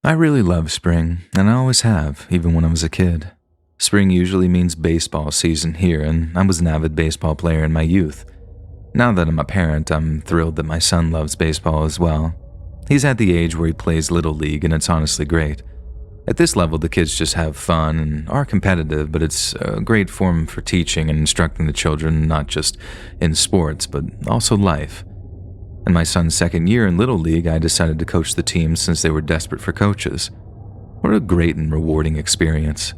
I really love spring, and I always have, even when I was a kid. Spring usually means baseball season here, and I was an avid baseball player in my youth. Now that I'm a parent, I'm thrilled that my son loves baseball as well. He's at the age where he plays Little League, and it's honestly great. At this level, the kids just have fun and are competitive, but it's a great form for teaching and instructing the children, not just in sports, but also life. In my son's second year in Little League, I decided to coach the team since they were desperate for coaches. What a great and rewarding experience.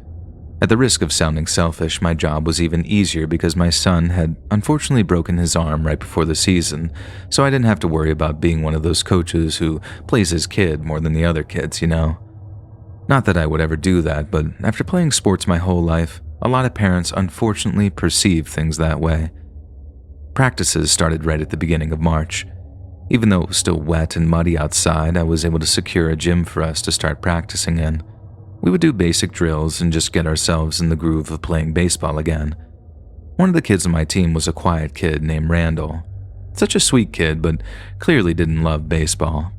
At the risk of sounding selfish, my job was even easier because my son had unfortunately broken his arm right before the season, so I didn't have to worry about being one of those coaches who plays his kid more than the other kids, you know? Not that I would ever do that, but after playing sports my whole life, a lot of parents unfortunately perceive things that way. Practices started right at the beginning of March. Even though it was still wet and muddy outside, I was able to secure a gym for us to start practicing in. We would do basic drills and just get ourselves in the groove of playing baseball again. One of the kids on my team was a quiet kid named Randall. Such a sweet kid, but clearly didn't love baseball.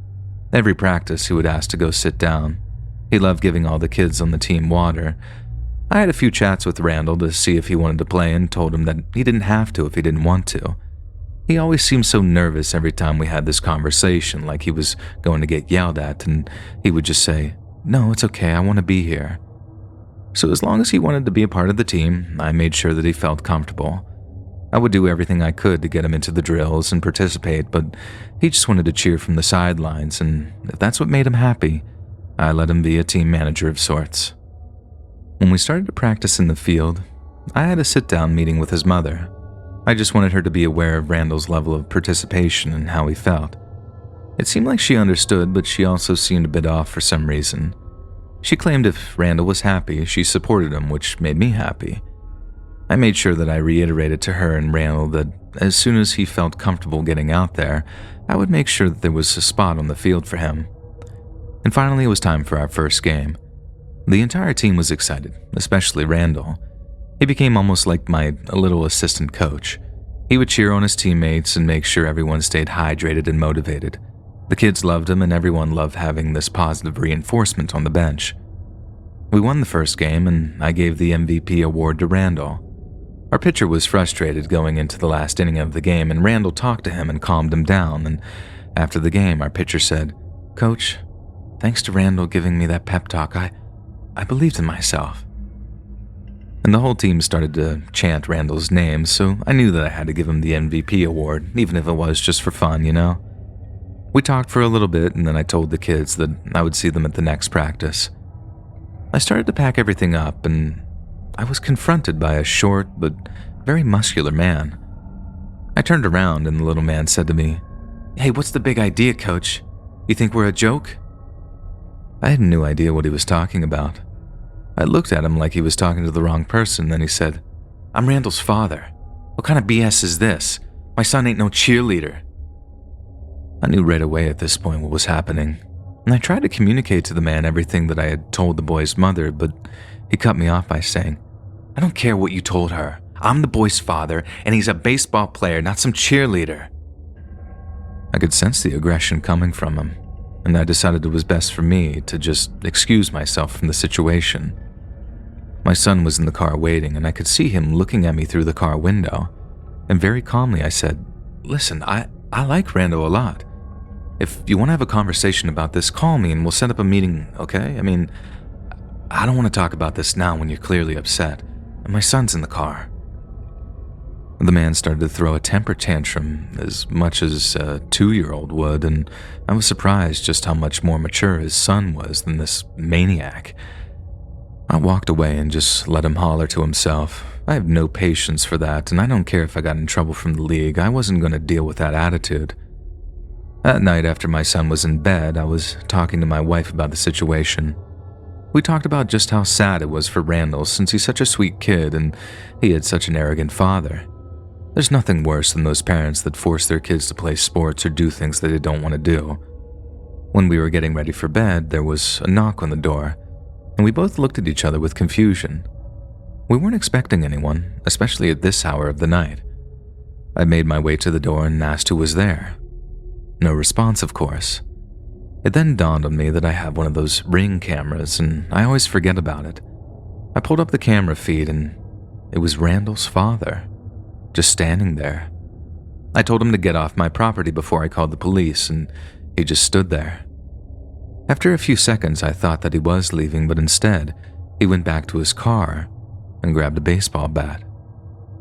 Every practice he would ask to go sit down. He loved giving all the kids on the team water. I had a few chats with Randall to see if he wanted to play and told him that he didn't have to if he didn't want to. He always seemed so nervous every time we had this conversation, like he was going to get yelled at, and he would just say, "No, it's okay, I want to be here." So as long as he wanted to be a part of the team, I made sure that he felt comfortable. I would do everything I could to get him into the drills and participate, but he just wanted to cheer from the sidelines, and if that's what made him happy, I let him be a team manager of sorts. When we started to practice in the field, I had a sit-down meeting with his mother. I just wanted her to be aware of Randall's level of participation and how he felt. It seemed like she understood, but she also seemed a bit off for some reason. She claimed if Randall was happy, she supported him, which made me happy. I made sure that I reiterated to her and Randall that as soon as he felt comfortable getting out there, I would make sure that there was a spot on the field for him. And finally, it was time for our first game. The entire team was excited, especially Randall. He became almost like my little assistant coach. He would cheer on his teammates and make sure everyone stayed hydrated and motivated. The kids loved him, and everyone loved having this positive reinforcement on the bench. We won the first game, and I gave the MVP award to Randall. Our pitcher was frustrated going into the last inning of the game, and Randall talked to him and calmed him down. And after the game, our pitcher said, "Coach, thanks to Randall giving me that pep talk, I believed in myself." And the whole team started to chant Randall's name, so I knew that I had to give him the MVP award, even if it was just for fun, you know? We talked for a little bit, and then I told the kids that I would see them at the next practice. I started to pack everything up, and I was confronted by a short but very muscular man. I turned around, and the little man said to me, "Hey, what's the big idea, Coach? You think we're a joke?" I had no idea what he was talking about. I looked at him like he was talking to the wrong person, then he said, "I'm Randall's father. What kind of BS is this? My son ain't no cheerleader." I knew right away at this point what was happening, and I tried to communicate to the man everything that I had told the boy's mother, but he cut me off by saying, "I don't care what you told her. I'm the boy's father, and he's a baseball player, not some cheerleader." I could sense the aggression coming from him, and I decided it was best for me to just excuse myself from the situation. My son was in the car waiting, and I could see him looking at me through the car window, and very calmly I said, "Listen, I like Randall a lot. If you want to have a conversation about this, call me and we'll set up a meeting, okay? I mean, I don't want to talk about this now when you're clearly upset, and my son's in the car." The man started to throw a temper tantrum as much as a 2-year-old would, and I was surprised just how much more mature his son was than this maniac. I walked away and just let him holler to himself. I have no patience for that, and I don't care if I got in trouble from the league. I wasn't going to deal with that attitude. That night, after my son was in bed, I was talking to my wife about the situation. We talked about just how sad it was for Randall since he's such a sweet kid and he had such an arrogant father. There's nothing worse than those parents that force their kids to play sports or do things that they don't want to do. When we were getting ready for bed, there was a knock on the door, and we both looked at each other with confusion. We weren't expecting anyone, especially at this hour of the night. I made my way to the door and asked who was there. No response, of course. It then dawned on me that I have one of those Ring cameras, and I always forget about it. I pulled up the camera feed, and it was Randall's father, just standing there. I told him to get off my property before I called the police, and he just stood there. After a few seconds, I thought that he was leaving, but instead, he went back to his car and grabbed a baseball bat,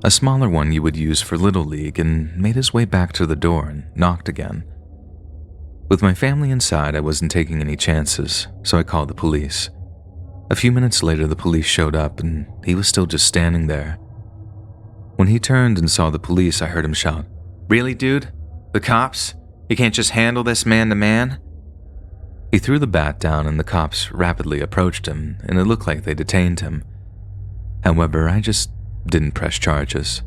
a smaller one you would use for Little League, and made his way back to the door and knocked again. With my family inside, I wasn't taking any chances, so I called the police. A few minutes later, the police showed up, and he was still just standing there. When he turned and saw the police, I heard him shout, "Really, dude? The cops? You can't just handle this man to man?" He threw the bat down, and the cops rapidly approached him, and it looked like they detained him. However, I just didn't press charges.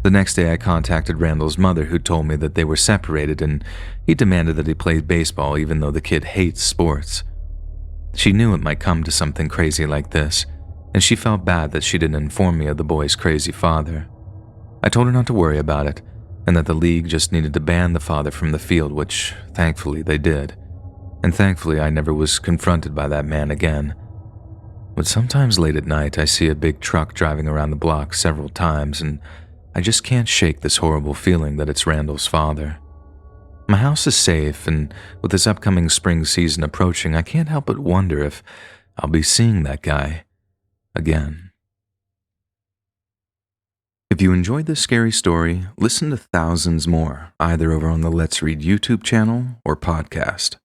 The next day, I contacted Randall's mother, who told me that they were separated, and he demanded that he play baseball even though the kid hates sports. She knew it might come to something crazy like this, and she felt bad that she didn't inform me of the boy's crazy father. I told her not to worry about it, and that the league just needed to ban the father from the field, which thankfully they did. And thankfully I never was confronted by that man again. But sometimes late at night I see a big truck driving around the block several times, and I just can't shake this horrible feeling that it's Randall's father. My house is safe, and with this upcoming spring season approaching, I can't help but wonder if I'll be seeing that guy again. If you enjoyed this scary story, listen to thousands more, either over on the Let's Read YouTube channel or podcast.